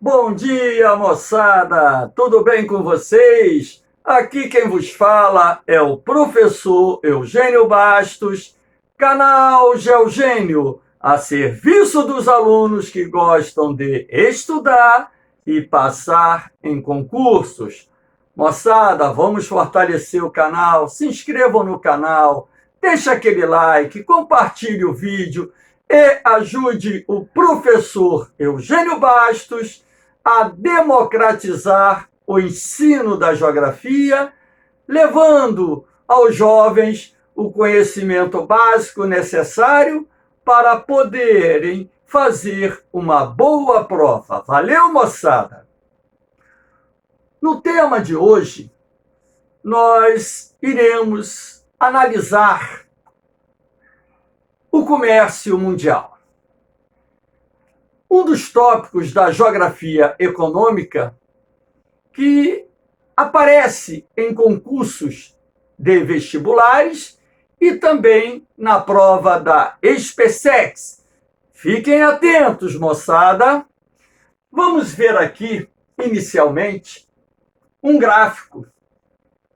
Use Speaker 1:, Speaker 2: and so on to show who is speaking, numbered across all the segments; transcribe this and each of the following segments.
Speaker 1: Bom dia, moçada! Tudo bem com vocês? Aqui quem vos fala é o professor Eugênio Bastos, canal Geogênio, a serviço dos alunos que gostam de estudar e passar em concursos. Moçada, vamos fortalecer o canal, se inscrevam no canal, deixe aquele like, compartilhe o vídeo e ajude o professor Eugênio Bastos a democratizar o ensino da geografia, levando aos jovens o conhecimento básico necessário para poderem fazer uma boa prova. Valeu, moçada? No tema de hoje, nós iremos analisar o comércio mundial. Um dos tópicos da geografia econômica que aparece em concursos de vestibulares e também na prova da SpaceX. Fiquem atentos, moçada. Vamos ver aqui, inicialmente, um gráfico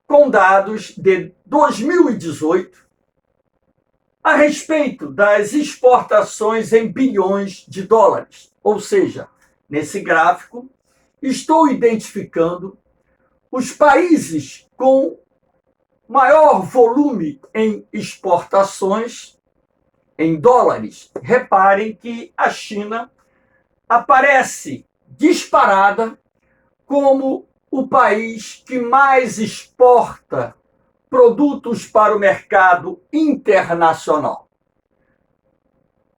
Speaker 1: com dados de 2018 a respeito das exportações em bilhões de dólares. Ou seja, nesse gráfico, estou identificando os países com maior volume em exportações em dólares. Reparem que a China aparece disparada como o país que mais exporta produtos para o mercado internacional,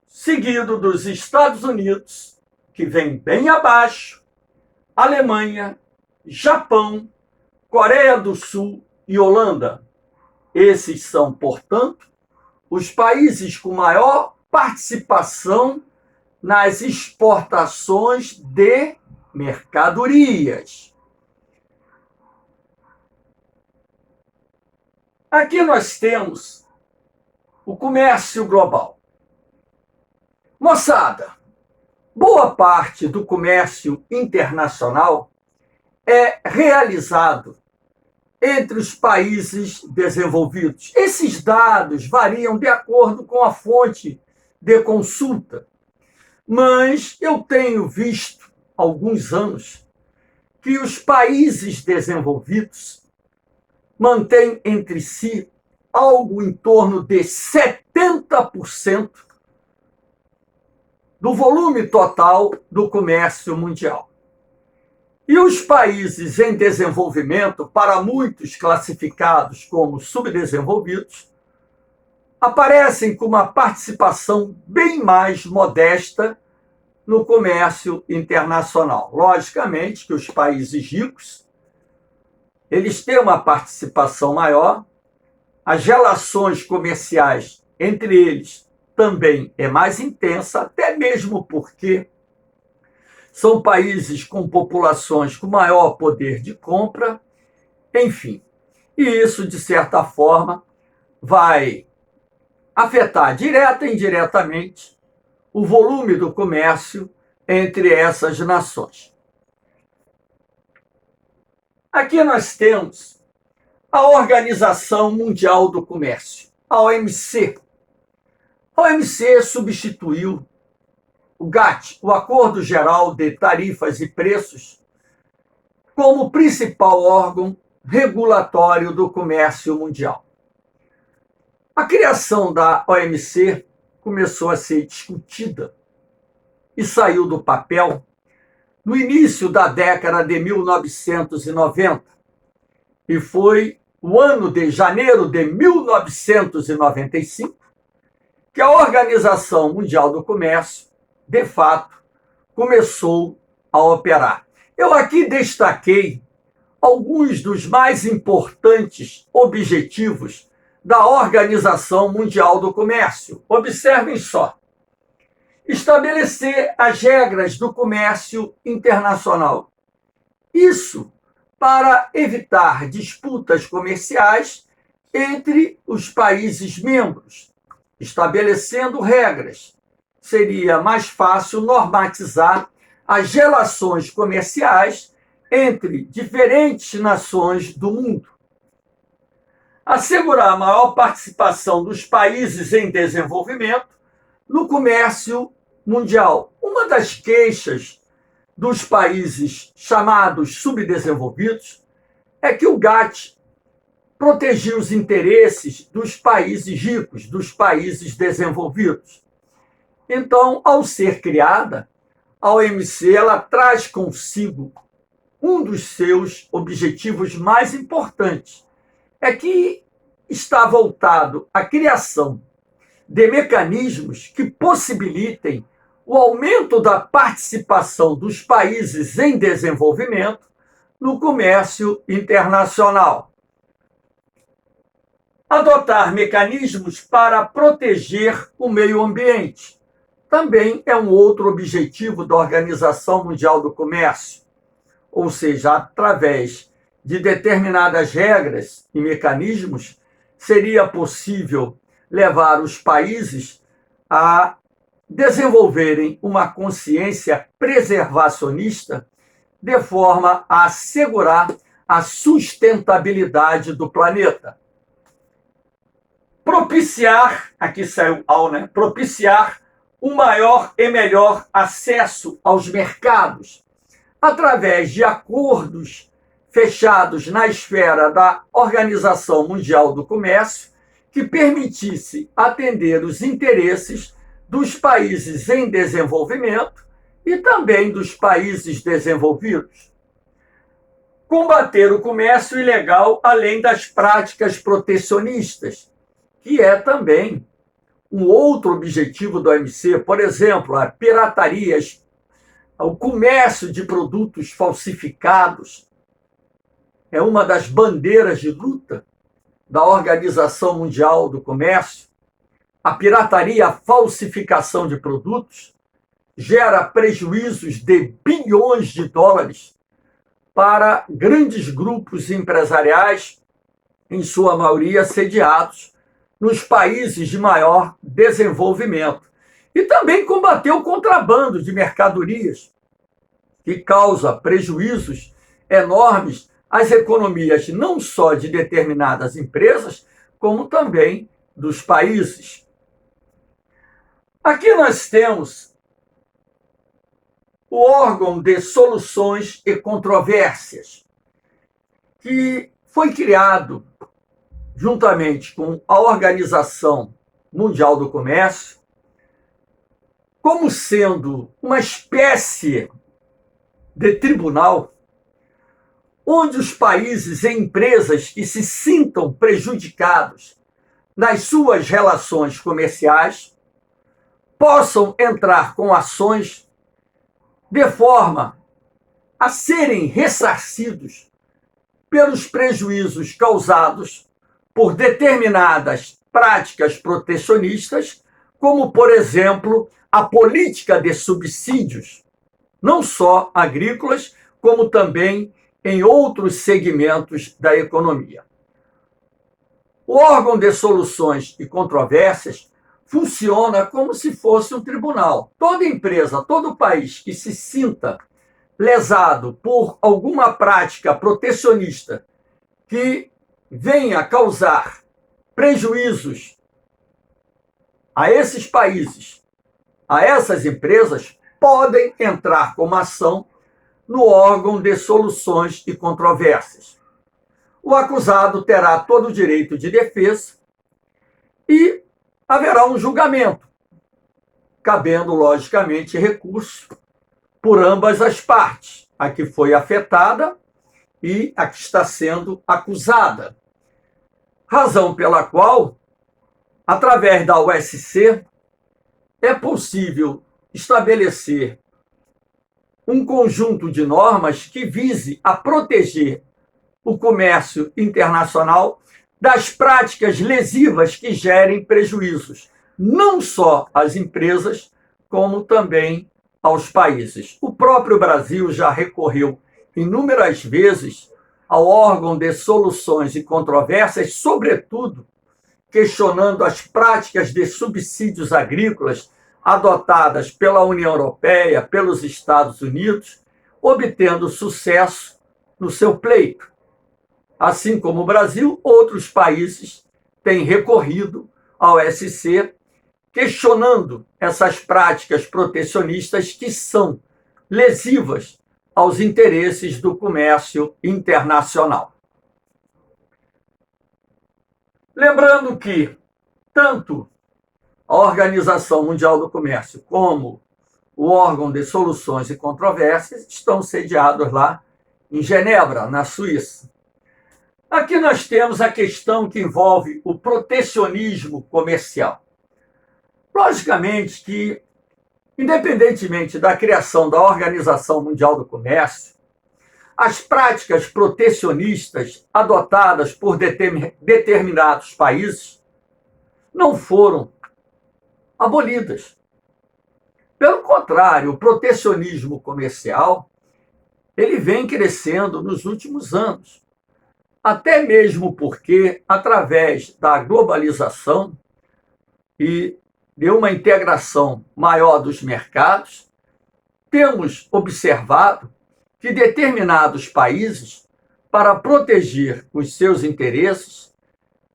Speaker 1: seguido dos Estados Unidos, que vem bem abaixo, Alemanha, Japão, Coreia do Sul e Holanda. Esses são, portanto, os países com maior participação nas exportações de mercadorias. Aqui nós temos o comércio global. Moçada, boa parte do comércio internacional é realizado entre os países desenvolvidos. Esses dados variam de acordo com a fonte de consulta, mas eu tenho visto há alguns anos que os países desenvolvidos mantém entre si algo em torno de 70% do volume total do comércio mundial. E os países em desenvolvimento, para muitos classificados como subdesenvolvidos, aparecem com uma participação bem mais modesta no comércio internacional. Logicamente que os países ricos eles têm uma participação maior, as relações comerciais entre eles também é mais intensa, até mesmo porque são países com populações com maior poder de compra, enfim. E isso, de certa forma, vai afetar direta e indiretamente o volume do comércio entre essas nações. Aqui nós temos a Organização Mundial do Comércio, a OMC. A OMC substituiu o GATT, o Acordo Geral de Tarifas e Preços, como principal órgão regulatório do comércio mundial. A criação da OMC começou a ser discutida e saiu do papel no início da década de 1990, e foi o ano de janeiro de 1995 que a Organização Mundial do Comércio, de fato, começou a operar. Eu aqui destaquei alguns dos mais importantes objetivos da Organização Mundial do Comércio. Observem só. Estabelecer as regras do comércio internacional. Isso para evitar disputas comerciais entre os países membros. Estabelecendo regras, seria mais fácil normatizar as relações comerciais entre diferentes nações do mundo. Assegurar a maior participação dos países em desenvolvimento no comércio mundial. Uma das queixas dos países chamados subdesenvolvidos é que o GATT protegia os interesses dos países ricos, dos países desenvolvidos. Então, ao ser criada, a OMC ela traz consigo um dos seus objetivos mais importantes, é que está voltado à criação de mecanismos que possibilitem o aumento da participação dos países em desenvolvimento no comércio internacional. Adotar mecanismos para proteger o meio ambiente também é um outro objetivo da Organização Mundial do Comércio, ou seja, através de determinadas regras e mecanismos, seria possível levar os países a desenvolverem uma consciência preservacionista de forma a assegurar a sustentabilidade do planeta. Propiciar, aqui saiu ao, né? Propiciar um maior e melhor acesso aos mercados através de acordos fechados na esfera da Organização Mundial do Comércio que permitisse atender os interesses dos países em desenvolvimento e também dos países desenvolvidos. Combater o comércio ilegal além das práticas protecionistas, que é também um outro objetivo do OMC, por exemplo, a pirataria, o comércio de produtos falsificados, é uma das bandeiras de luta da Organização Mundial do Comércio. A pirataria, a falsificação de produtos, gera prejuízos de bilhões de dólares para grandes grupos empresariais, em sua maioria sediados nos países de maior desenvolvimento. E também combater o contrabando de mercadorias, que causa prejuízos enormes às economias não só de determinadas empresas, como também dos países. Aqui nós temos o órgão de soluções e controvérsias, que foi criado juntamente com a Organização Mundial do Comércio, como sendo uma espécie de tribunal onde os países e empresas que se sintam prejudicados nas suas relações comerciais possam entrar com ações de forma a serem ressarcidos pelos prejuízos causados por determinadas práticas protecionistas, como, por exemplo, a política de subsídios, não só agrícolas, como também em outros segmentos da economia. O órgão de soluções e controvérsias funciona como se fosse um tribunal. Toda empresa, todo país que se sinta lesado por alguma prática protecionista que venha causar prejuízos a esses países, a essas empresas, podem entrar com uma ação no órgão de soluções e controvérsias. O acusado terá todo o direito de defesa e haverá um julgamento, cabendo, logicamente, recurso por ambas as partes, a que foi afetada e a que está sendo acusada. Razão pela qual, através da OSC, é possível estabelecer um conjunto de normas que vise a proteger o comércio internacional das práticas lesivas que gerem prejuízos, não só às empresas, como também aos países. O próprio Brasil já recorreu inúmeras vezes ao órgão de soluções e controvérsias, sobretudo questionando as práticas de subsídios agrícolas adotadas pela União Europeia, pelos Estados Unidos, obtendo sucesso no seu pleito. Assim como o Brasil, outros países têm recorrido ao SC, questionando essas práticas protecionistas que são lesivas aos interesses do comércio internacional. Lembrando que tanto a Organização Mundial do Comércio como o órgão de soluções e controvérsias estão sediados lá em Genebra, na Suíça. Aqui nós temos a questão que envolve o protecionismo comercial. Logicamente que, independentemente da criação da Organização Mundial do Comércio, as práticas protecionistas adotadas por determinados países não foram abolidas. Pelo contrário, o protecionismo comercial ele vem crescendo nos últimos anos, até mesmo porque, através da globalização e de uma integração maior dos mercados, temos observado que determinados países, para proteger os seus interesses,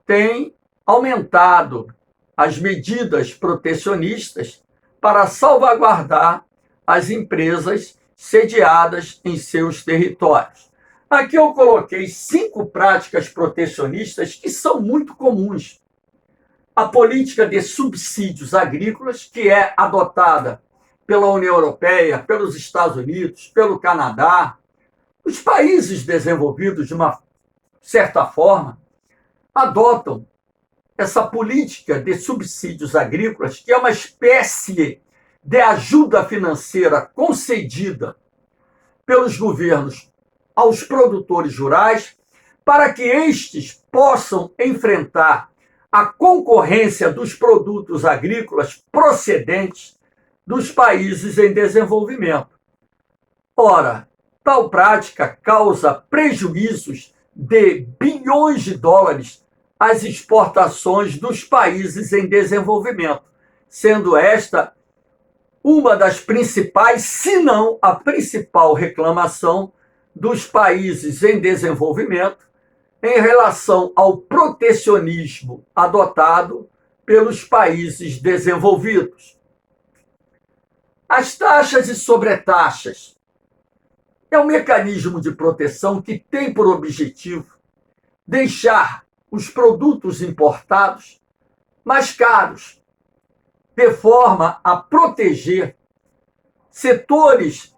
Speaker 1: têm aumentado as medidas protecionistas para salvaguardar as empresas sediadas em seus territórios. Aqui eu coloquei 5 práticas protecionistas que são muito comuns. A política de subsídios agrícolas, que é adotada pela União Europeia, pelos Estados Unidos, pelo Canadá. Os países desenvolvidos, de uma certa forma, adotam essa política de subsídios agrícolas, que é uma espécie de ajuda financeira concedida pelos governos aos produtores rurais, para que estes possam enfrentar a concorrência dos produtos agrícolas procedentes dos países em desenvolvimento. Ora, tal prática causa prejuízos de bilhões de dólares às exportações dos países em desenvolvimento, sendo esta uma das principais, se não a principal reclamação dos países em desenvolvimento em relação ao protecionismo adotado pelos países desenvolvidos. As taxas e sobretaxas é um mecanismo de proteção que tem por objetivo deixar os produtos importados mais caros, de forma a proteger setores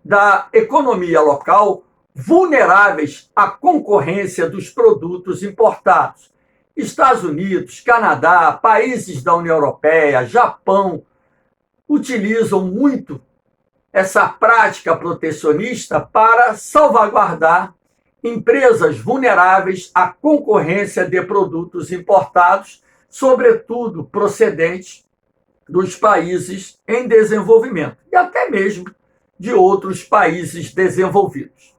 Speaker 1: da economia local vulneráveis à concorrência dos produtos importados. Estados Unidos, Canadá, países da União Europeia, Japão, utilizam muito essa prática protecionista para salvaguardar empresas vulneráveis à concorrência de produtos importados, sobretudo procedentes dos países em desenvolvimento e até mesmo de outros países desenvolvidos.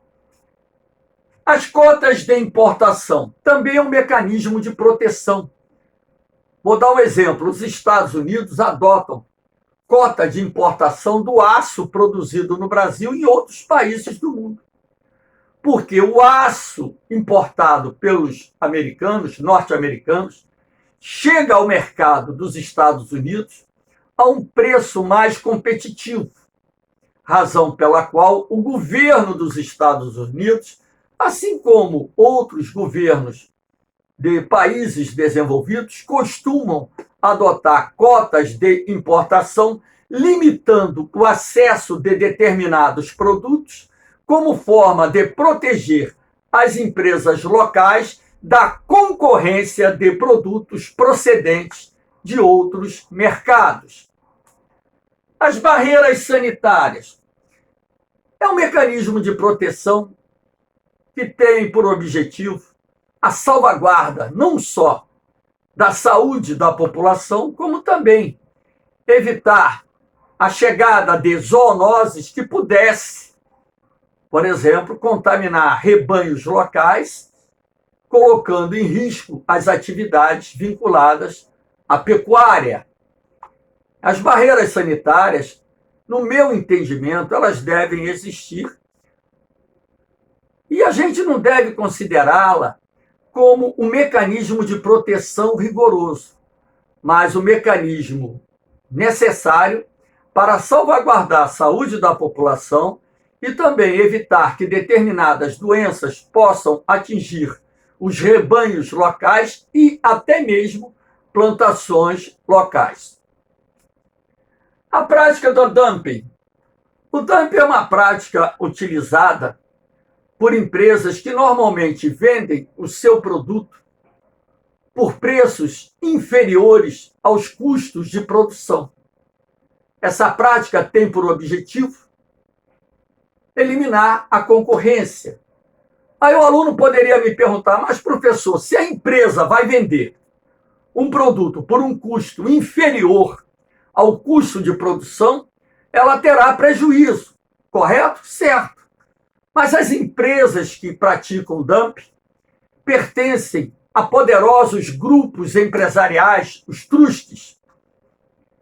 Speaker 1: As cotas de importação também é um mecanismo de proteção. Vou dar um exemplo. Os Estados Unidos adotam cota de importação do aço produzido no Brasil e em outros países do mundo. Porque o aço importado pelos americanos, norte-americanos, chega ao mercado dos Estados Unidos a um preço mais competitivo, razão pela qual o governo dos Estados Unidos, assim como outros governos de países desenvolvidos, costumam adotar cotas de importação, limitando o acesso de determinados produtos, como forma de proteger as empresas locais da concorrência de produtos procedentes de outros mercados. As barreiras sanitárias é um mecanismo de proteção que tem por objetivo a salvaguarda não só da saúde da população, como também evitar a chegada de zoonoses que pudesse, por exemplo, contaminar rebanhos locais, colocando em risco as atividades vinculadas à pecuária. As barreiras sanitárias, no meu entendimento, elas devem existir e a gente não deve considerá-la como um mecanismo de proteção rigoroso, mas um mecanismo necessário para salvaguardar a saúde da população e também evitar que determinadas doenças possam atingir os rebanhos locais e até mesmo plantações locais. A prática do dumping. O dumping é uma prática utilizada por empresas que normalmente vendem o seu produto por preços inferiores aos custos de produção. Essa prática tem por objetivo eliminar a concorrência. Aí o aluno poderia me perguntar, mas professor, se a empresa vai vender um produto por um custo inferior ao custo de produção, ela terá prejuízo, correto? Certo. Mas as empresas que praticam dumping pertencem a poderosos grupos empresariais, os trusts.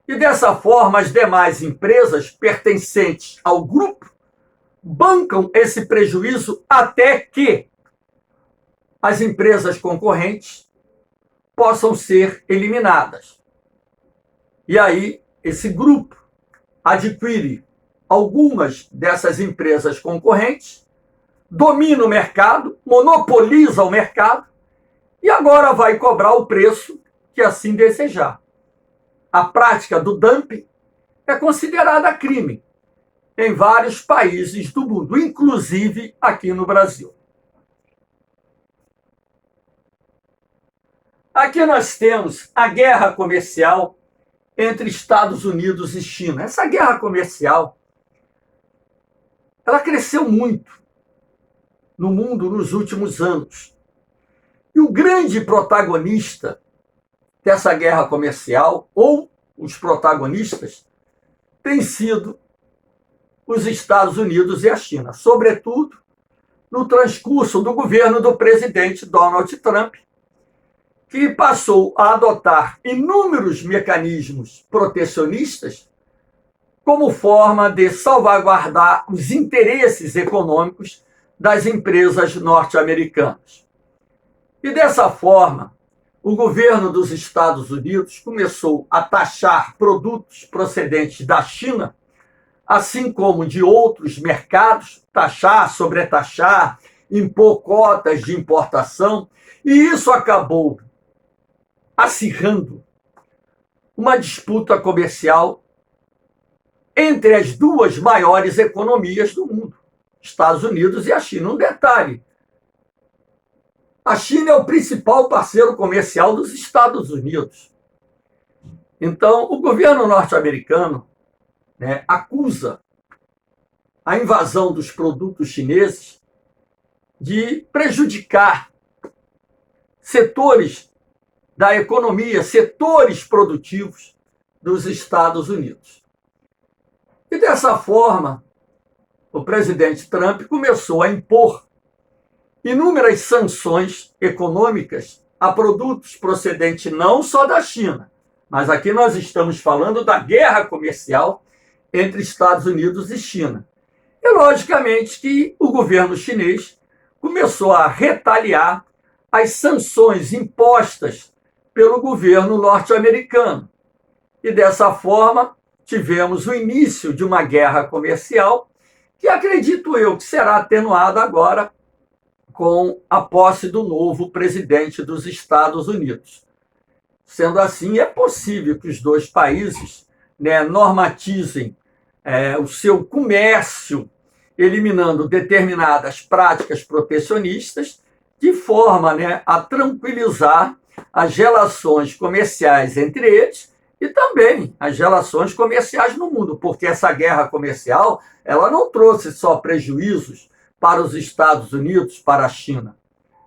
Speaker 1: E dessa forma, as demais empresas pertencentes ao grupo bancam esse prejuízo até que as empresas concorrentes possam ser eliminadas. E aí, esse grupo adquire algumas dessas empresas concorrentes, domina o mercado, monopoliza o mercado e agora vai cobrar o preço que assim desejar. A prática do dumping é considerada crime em vários países do mundo, inclusive aqui no Brasil. Aqui nós temos a guerra comercial entre Estados Unidos e China. Essa guerra comercial, ela cresceu muito no mundo nos últimos anos. E o grande protagonista dessa guerra comercial, ou os protagonistas, tem sido os Estados Unidos e a China, sobretudo no transcurso do governo do presidente Donald Trump, que passou a adotar inúmeros mecanismos protecionistas como forma de salvaguardar os interesses econômicos das empresas norte-americanas. E dessa forma, o governo dos Estados Unidos começou a taxar produtos procedentes da China, assim como de outros mercados, taxar, sobretaxar, impor cotas de importação, e isso acabou acirrando uma disputa comercial entre as duas maiores economias do mundo, Estados Unidos e a China. Um detalhe: a China é o principal parceiro comercial dos Estados Unidos. Então, o governo norte-americano, acusa a invasão dos produtos chineses de prejudicar setores da economia, setores produtivos dos Estados Unidos. E dessa forma, o presidente Trump começou a impor inúmeras sanções econômicas a produtos procedentes não só da China, mas aqui nós estamos falando da guerra comercial entre Estados Unidos e China. E, logicamente, que o governo chinês começou a retaliar as sanções impostas pelo governo norte-americano. E, dessa forma, tivemos o início de uma guerra comercial que, acredito eu, que será atenuada agora com a posse do novo presidente dos Estados Unidos. Sendo assim, é possível que os dois países normatizem o seu comércio, eliminando determinadas práticas protecionistas, de forma a tranquilizar as relações comerciais entre eles e também as relações comerciais no mundo, porque essa guerra comercial ela não trouxe só prejuízos para os Estados Unidos, para a China.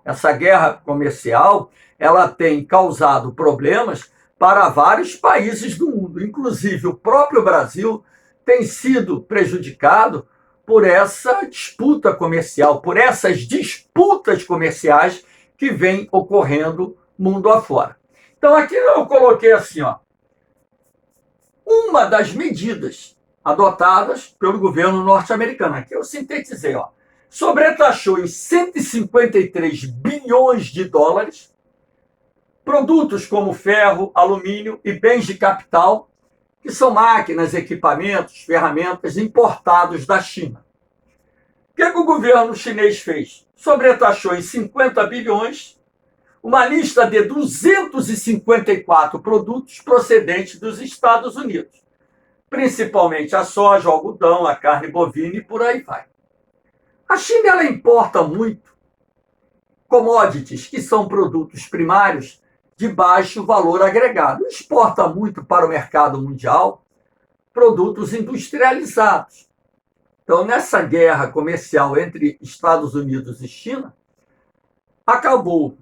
Speaker 1: Essa guerra comercial ela tem causado problemas para vários países do mundo, inclusive o próprio Brasil tem sido prejudicado por essa disputa comercial, por essas disputas comerciais que vêm ocorrendo mundo afora. Então aqui eu coloquei assim, Uma das medidas adotadas pelo governo norte-americano, aqui eu sintetizei, sobretaxou em 153 bilhões de dólares produtos como ferro, alumínio e bens de capital, que são máquinas, equipamentos, ferramentas importados da China. O que o governo chinês fez? Sobretaxou em 50 bilhões uma lista de 254 produtos procedentes dos Estados Unidos, principalmente a soja, o algodão, a carne bovina e por aí vai. A China ela importa muito commodities, que são produtos primários de baixo valor agregado. Exporta muito para o mercado mundial produtos industrializados. Então, nessa guerra comercial entre Estados Unidos e China, acabou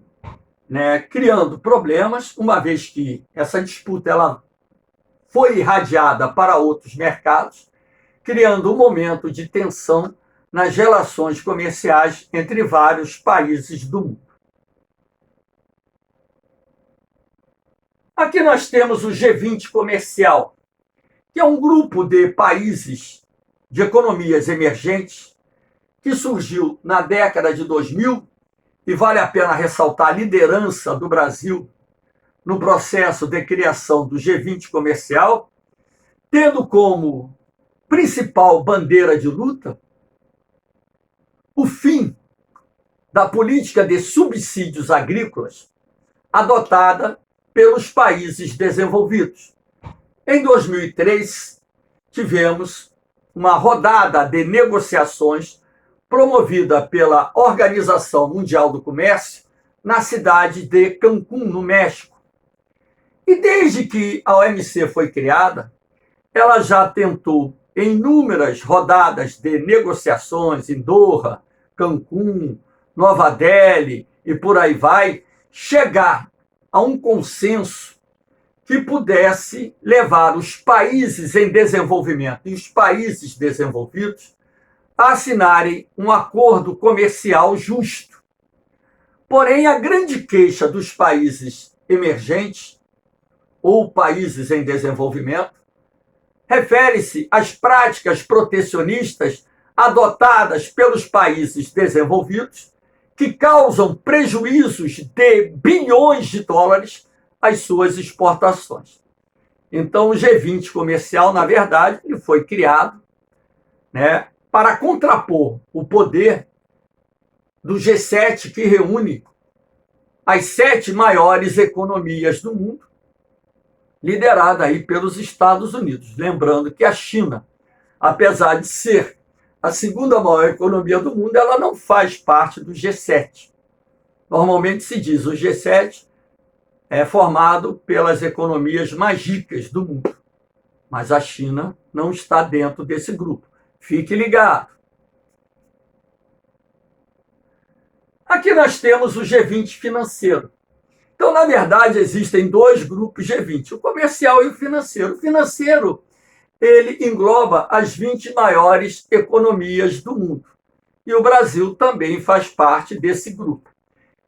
Speaker 1: criando problemas, uma vez que essa disputa ela foi irradiada para outros mercados, criando um momento de tensão nas relações comerciais entre vários países do mundo. Aqui nós temos o G20 comercial, que é um grupo de países de economias emergentes que surgiu na década de 2000, e vale a pena ressaltar a liderança do Brasil no processo de criação do G20 comercial, tendo como principal bandeira de luta o fim da política de subsídios agrícolas adotada pelos países desenvolvidos. Em 2003, tivemos uma rodada de negociações promovida pela Organização Mundial do Comércio na cidade de Cancún, no México. E desde que a OMC foi criada, ela já tentou em inúmeras rodadas de negociações em Doha, Cancún, Nova Delhi e por aí vai, chegar a um consenso que pudesse levar os países em desenvolvimento e os países desenvolvidos a assinarem um acordo comercial justo. Porém, a grande queixa dos países emergentes ou países em desenvolvimento refere-se às práticas protecionistas adotadas pelos países desenvolvidos, que causam prejuízos de bilhões de dólares às suas exportações. Então, o G20 comercial, na verdade, ele foi criado para contrapor o poder do G7, que reúne as 7 maiores economias do mundo, liderada aí pelos Estados Unidos. Lembrando que a China, apesar de ser a segunda maior economia do mundo, ela não faz parte do G7. Normalmente se diz o G7 é formado pelas economias mais ricas do mundo, mas a China não está dentro desse grupo. Fique ligado. Aqui nós temos o G20 financeiro. Então, na verdade, existem 2 grupos G20, o comercial e o financeiro. O financeiro, ele engloba as 20 maiores economias do mundo. E o Brasil também faz parte desse grupo.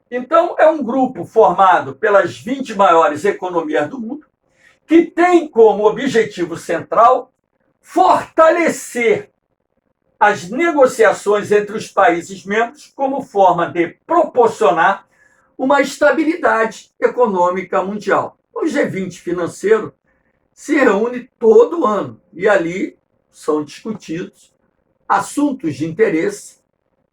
Speaker 1: Então, é um grupo formado pelas 20 maiores economias do mundo, que tem como objetivo central fortalecer as negociações entre os países membros como forma de proporcionar uma estabilidade econômica mundial. O G20 financeiro se reúne todo ano e ali são discutidos assuntos de interesse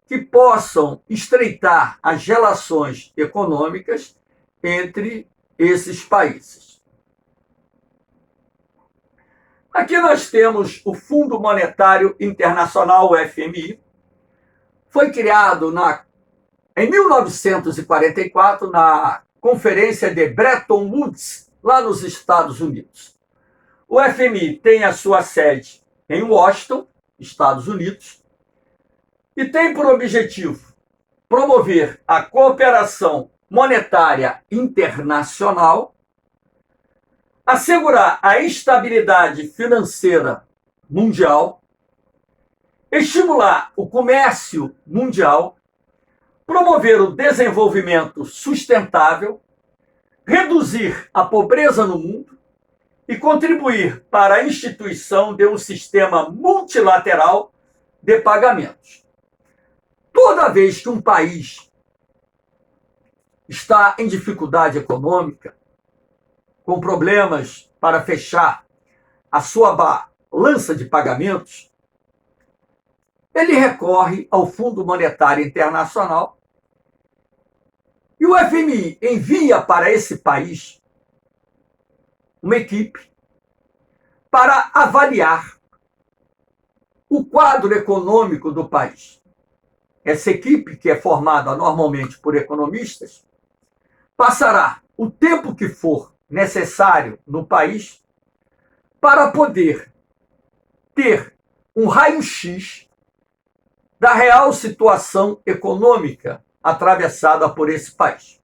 Speaker 1: que possam estreitar as relações econômicas entre esses países. Aqui nós temos o Fundo Monetário Internacional, o FMI. Foi criado em 1944, na Conferência de Bretton Woods, lá nos Estados Unidos. O FMI tem a sua sede em Washington, Estados Unidos, e tem por objetivo promover a cooperação monetária internacional, assegurar a estabilidade financeira mundial, estimular o comércio mundial, promover o desenvolvimento sustentável, reduzir a pobreza no mundo e contribuir para a instituição de um sistema multilateral de pagamentos. Toda vez que um país está em dificuldade econômica, com problemas para fechar a sua balança de pagamentos, ele recorre ao Fundo Monetário Internacional e o FMI envia para esse país uma equipe para avaliar o quadro econômico do país. Essa equipe, que é formada normalmente por economistas, passará o tempo que for necessário no país para poder ter um raio-x da real situação econômica atravessada por esse país.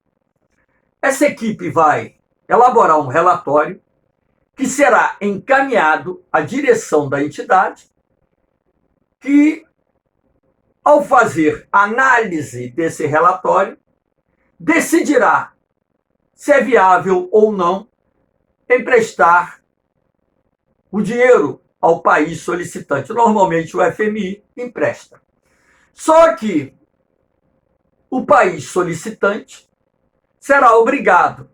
Speaker 1: Essa equipe vai elaborar um relatório que será encaminhado à direção da entidade, que, ao fazer análise desse relatório, decidirá se é viável ou não emprestar o dinheiro ao país solicitante. Normalmente o FMI empresta. Só que o país solicitante será obrigado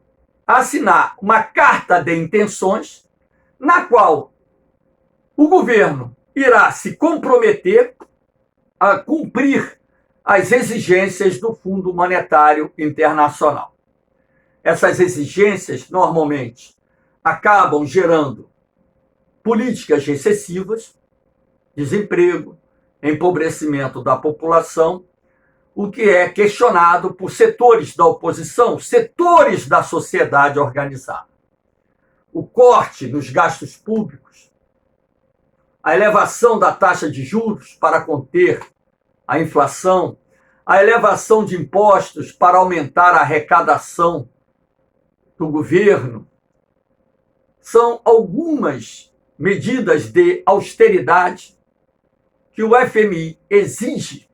Speaker 1: a assinar uma carta de intenções, na qual o governo irá se comprometer a cumprir as exigências do Fundo Monetário Internacional. Essas exigências, normalmente, acabam gerando políticas recessivas, desemprego, empobrecimento da população, o que é questionado por setores da oposição, setores da sociedade organizada. O corte nos gastos públicos, a elevação da taxa de juros para conter a inflação, a elevação de impostos para aumentar a arrecadação do governo, são algumas medidas de austeridade que o FMI exige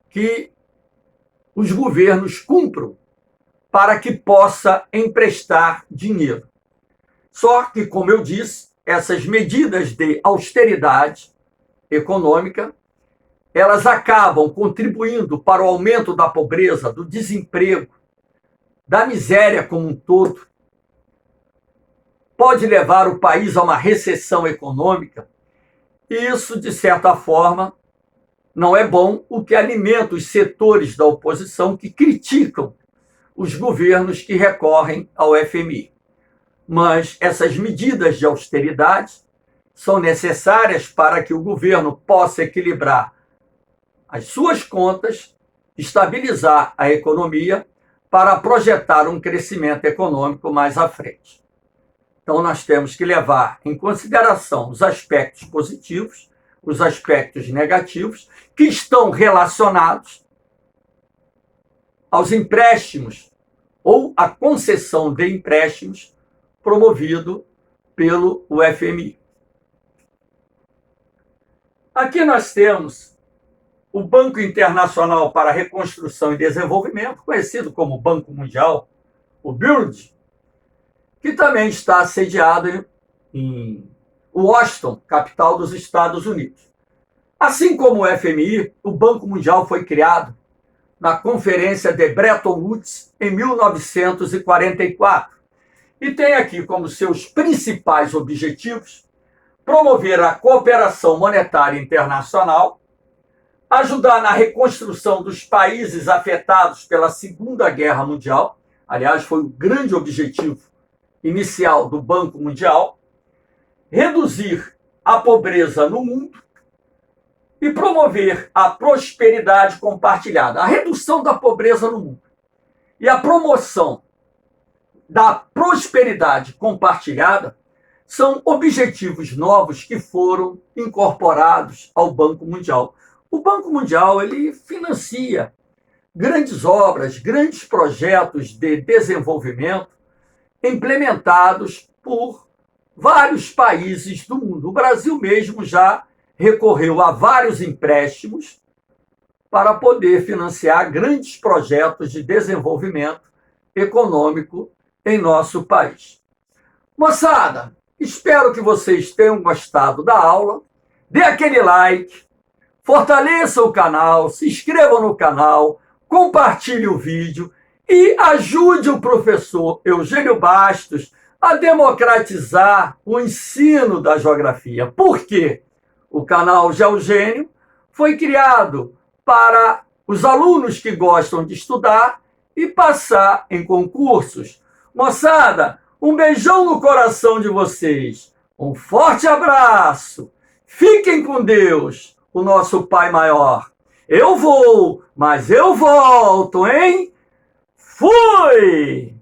Speaker 1: que os governos cumpram para que possa emprestar dinheiro. Só que, como eu disse, essas medidas de austeridade econômica, elas acabam contribuindo para o aumento da pobreza, do desemprego, da miséria como um todo. Pode levar o país a uma recessão econômica, e isso, de certa forma, não é bom, o que alimenta os setores da oposição que criticam os governos que recorrem ao FMI. Mas essas medidas de austeridade são necessárias para que o governo possa equilibrar as suas contas, estabilizar a economia para projetar um crescimento econômico mais à frente. Então, nós temos que levar em consideração os aspectos positivos, os aspectos negativos, que estão relacionados aos empréstimos ou à concessão de empréstimos promovido pelo FMI. Aqui nós temos o Banco Internacional para a Reconstrução e Desenvolvimento, conhecido como Banco Mundial, o BIRD, que também está sediado em Washington, capital dos Estados Unidos. Assim como o FMI, o Banco Mundial foi criado na Conferência de Bretton Woods em 1944 e tem aqui como seus principais objetivos promover a cooperação monetária internacional, ajudar na reconstrução dos países afetados pela Segunda Guerra Mundial, aliás, foi o grande objetivo inicial do Banco Mundial, reduzir a pobreza no mundo e promover a prosperidade compartilhada, a redução da pobreza no mundo e a promoção da prosperidade compartilhada são objetivos novos que foram incorporados ao Banco Mundial. O Banco Mundial, ele financia grandes obras, grandes projetos de desenvolvimento implementados por vários países do mundo. O Brasil mesmo já recorreu a vários empréstimos para poder financiar grandes projetos de desenvolvimento econômico em nosso país. Moçada, Espero que vocês tenham gostado da aula. Dê aquele like, fortaleça o canal, se inscreva no canal, compartilhe o vídeo e ajude o professor Eugênio Bastos a democratizar o ensino da geografia. Por quê? O canal Geogênio foi criado para os alunos que gostam de estudar e passar em concursos. Moçada, um beijão no coração de vocês. Um forte abraço. Fiquem com Deus, o nosso Pai Maior. Eu vou, mas eu volto, hein? Fui!